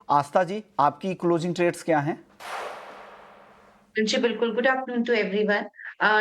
आस्था जी, आपकी closing trades क्या हैं? जी, बिल्कुल, गुड आफ्टरनून टू एवरीवन।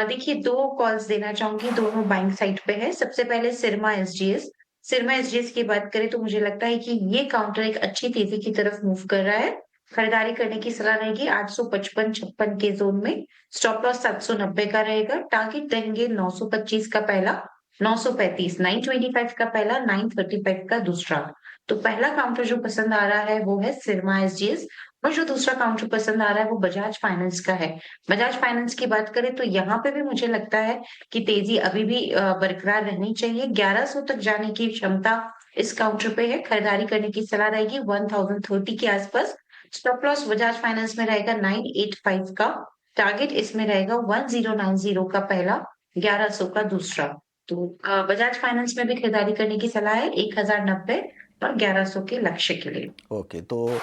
देखिए 2 कॉल्स देना चाहूँगी, दोनों बाइंग साइड पे है। सबसे पहले सिरमा एसजीएस। सिरमा एसजीएस की बात करें तो मुझे लगता है कि ये काउंटर एक अच्छी तेज़ी की तरफ मूव कर रहा है। खरीदारी करने की सलाह रहेगी 855-56 के ज़ोन में। स्टॉप लॉस 790 का रहेगा। टारगेट रहेंगे 925 का पहला, 935, 925 का पहला, 935 का दूसरा। तो पहला काउंटर जो पसंद आ रहा है वो है सिरमा एसजीएस और जो दूसरा काउंटर पसंद आ रहा है वो बजाज फाइनेंस का है। बजाज फाइनेंस की बात करें तो यहाँ पे भी मुझे लगता है कि तेजी अभी भी बरकरार रहनी चाहिए। 1100 तक जाने की क्षमता इस काउंटर पे है। खरीदारी करने की सलाह रहेगी 1030 के आसपास। स्टॉप लॉस बजाज फाइनेंस में रहेगा 985 का। टारगेट इसमें रहेगा 1090 का पहला, 1100 का दूसरा। तो बजाज फाइनेंस में भी खरीदारी करने की सलाह है 1090 और 1100 के लक्ष्य के लिए। ओके, तो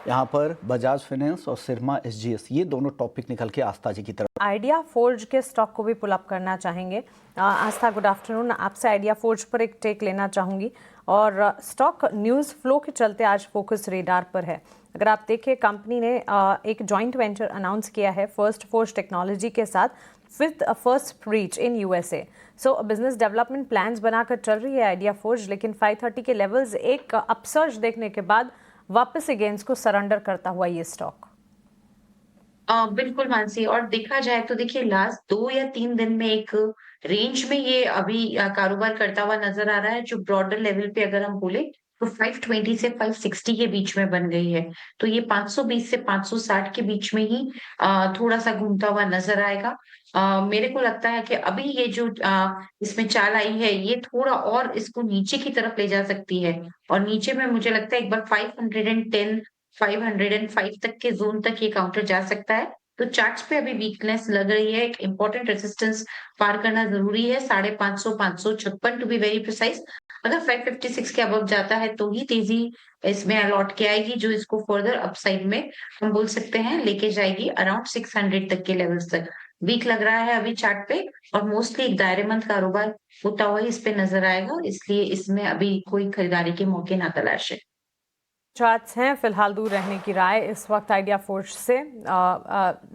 यहाँ पर बजाज फाइनेंस और सिरमा एसजीएस ये दोनों टॉपिक निकल के आस्था जी की तरफ। आइडिया फोर्ज के स्टॉक को भी पुल अप करना चाहेंगे। आस्था, गुड आफ्टरनून। आपसे आइडिया फोर्ज पर एक टेक लेना चाहूँगी और स्टॉक न्यूज़ फ्लो के चलते आज फोकस रेडार पर है। अगर आप देखें, कंपनी ने एक जॉइंट वेंचर अनाउंस किया है फर्स्ट फोर्ज टेक्नोलॉजी के साथ with first reach in USA. So business development plans बनाकर चल रही है आइडिया फोर्ज, लेकिन 530 के लेवल्स एक अपसर्ज देखने के बाद वापस से गेंस को सरेंडर करता हुआ ये स्टॉक। बिल्कुल मानसी, और देखा जाए तो देखिए लास्ट 2 या 3 दिन में एक रेंज में ये अभी कारोबार करता हुआ नज़र आ रहा है, जो ब्रॉडर लेवल पे अगर हम बोले तो 520 से 560 के बीच में बन गई है। तो ये 520 से 560 के बीच में ही थोड़ा-सा घूमता हुआ नज़र आएगा। मेरे को लगता है कि अभी ये जो इसमें चाल आई है, ये थोड़ा और इसको नीचे की तरफ ले जा सकती है और नीचे में मुझे लगता है एक बार 510 505 तक के ज़ोन तक ये काउंटर जा सकता है। तो चार्ट्स पे अभी वीकनेस लग रही है, एक इम्पोर्टेंट रेजिस्टेंस पार करना ज़रूरी है, 550 556 टू बी वेरी प्रिसाइज़। अगर 556 के अबव जाता है तो ही तेज़ी इसमें लौट के आएगी, जो इसको फर्दर अपसाइड में हम बोल सकते हैं लेके जाएगी अराउंड 600 तक के लेवल्स तक। वीक लग रहा है अभी चार्ट पे और मोस्टली एक दायरेमंद कारोबार होता हुआ ही इस पे नज़र आएगा, इसलिए इसमें अभी कोई खरीदारी के मौके ना तलाशें। चार्ट्स हैं फिलहाल दूर रहने की राय इस वक्त आइडिया फोर्ज से।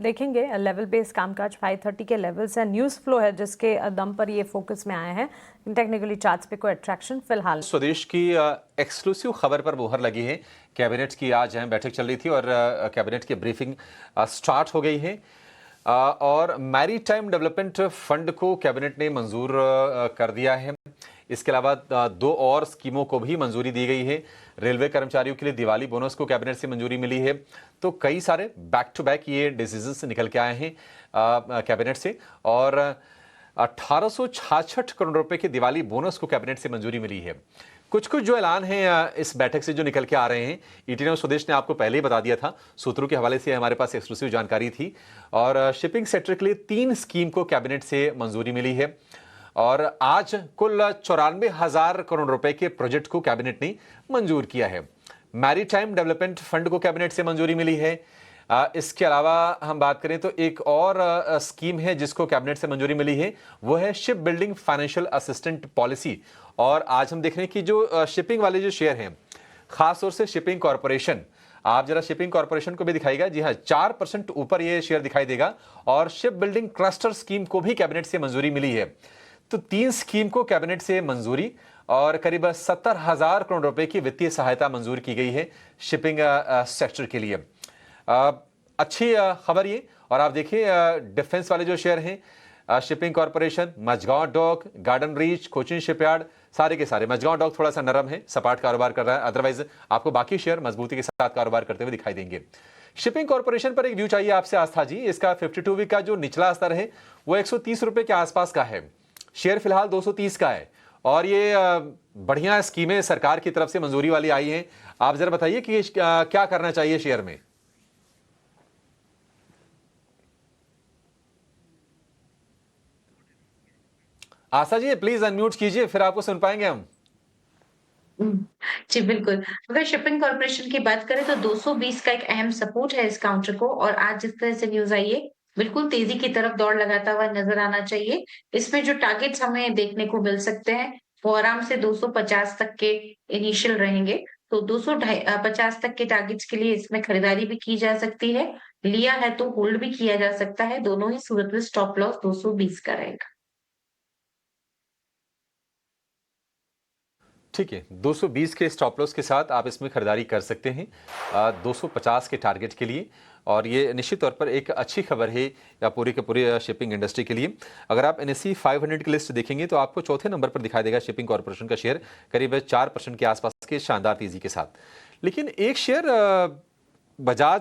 देखेंगे लेवल बेस्ड कामकाज 530 के लेवल्स है, न्यूज़ फ्लो है जिसके दम पर ये फोकस में आए हैं। टेक्निकली चार्ट्स पे कोई अट्रैक्शन फिलहाल। स्वदेश की एक्सक्लूसिव खबर पर मोहर लगी है। कैबिनेट की आज बैठक चल रही थी और कैबिनेट की ब्रीफिंग स्टार्ट हो गई है और मैरीटाइम डेवलपमेंट फंड को कैबिनेट ने मंजूर कर दिया है। इसके अलावा 2 और स्कीमों को भी मंजूरी दी गई है। रेलवे कर्मचारियों के लिए दिवाली बोनस को कैबिनेट से मंजूरी मिली है। तो कई सारे बैक टू बैक ये डिसीजंस निकल के आए हैं कैबिनेट से और 1866 करोड़ रुपए के दिवाली बोनस को कैबिनेट से मंजूरी मिली है। कुछ कुछ जो ऐलान है इस बैठक से जो निकल के आ रहे हैं, ईटी न्यूज़ स्वदेश ने आपको पहले ही बता दिया था, सूत्रों के हवाले से हमारे पास एक्सक्लूसिव जानकारी थी। और शिपिंग सेक्टर के लिए 3 स्कीम को कैबिनेट से मंजूरी मिली है और आज कुल 94,000 करोड़ रुपए के प्रोजेक्ट को कैबिनेट ने मंजूर किया है। मैरीटाइम डेवलपमेंट फंड को कैबिनेट से मंजूरी मिली है। इसके अलावा हम बात करें तो एक और स्कीम है जिसको कैबिनेट से मंजूरी मिली है, वो है ship building financial assistant policy. और आज हम देख रहे हैं कि जो शिपिंग वाले जो शेयर हैं, खासतौर से शिपिंग कॉरपोरेशन, आप जरा शिपिंग कॉरपोरेशन को भी दिखाएगा, जी हाँ 4% ऊपर ये शेयर दिखाई देगा। और शिप बिल्डिंग क्लस्टर स्कीम को भी कैबिनेट से मंजूरी मिली है। तो 3 स्कीम को कैबिनेट से मंजूरी और करीब 70,000 करोड़ रुपए की वित्तीय सहायता मंजूर की गई है शिपिंग सेक्टर के लिए। अच्छी खबर ये। और आप देखिए डिफेंस वाले जो शेयर हैं, shipping corporation, Mazagaon dock, garden reach, Cochin shipyard, सारे के सारे। मझगांव डॉक थोड़ा सा नरम है, सपाट कारोबार कर रहा है, अदरवाइज आपको बाकी शेयर मजबूती के साथ कारोबार करते हुए दिखाई देंगे। शिपिंग कॉरपोरेशन पर एक व्यू चाहिए आपसे आस्था जी। इसका 52 वीक का जो निचला स्तर है वो 130 रुपए के आसपास का है। शेयर फिलहाल 230 का है और ये बढ़िया स्कीमें सरकार की तरफ से मंजूरी वाली आई हैं। आप जरा बताइए कि क्या करना चाहिए शेयर में। आशा जी प्लीज अनम्यूट कीजिए, फिर आपको सुन पाएंगे हम। हुँ। जी, बिल्कुल। अगर शिपिंग कॉर्पोरेशन की बात करें तो 220 का एक अहम सपोर्ट है इस काउंटर को और आज जिस तरह से न्यूज़ आई है, बिल्कुल तेज़ी की तरफ दौड़ लगाता हुआ नज़र आना चाहिए। इसमें जो टारगेट्स हमें देखने को मिल सकते हैं, वो आराम से 250 तक के इनिशियल रहेंगे। तो 250 तक के टारगेट्स के लिए इसमें खरीदारी भी की जा सकती है। लिया है तो होल्ड भी किया जा सकता है। दोनों ही सूरत में स्टॉप लॉस 220 का रहेगा। ठीक है, 220 के स्टॉप लॉस के साथ आप इसमें खरीदारी कर सकते हैं 250 के टारगेट के लिए। और ये निश्चित तौर पर एक अच्छी खबर है या पूरी के पूरी शिपिंग इंडस्ट्री के लिए। अगर आप NSE 500 की लिस्ट देखेंगे तो आपको चौथे नंबर पर दिखाई देगा शिपिंग कॉर्पोरेशन का शेयर, करीब 4% के आसपास के शानदार तेजी के साथ। लेकिन एक शेयर बजाज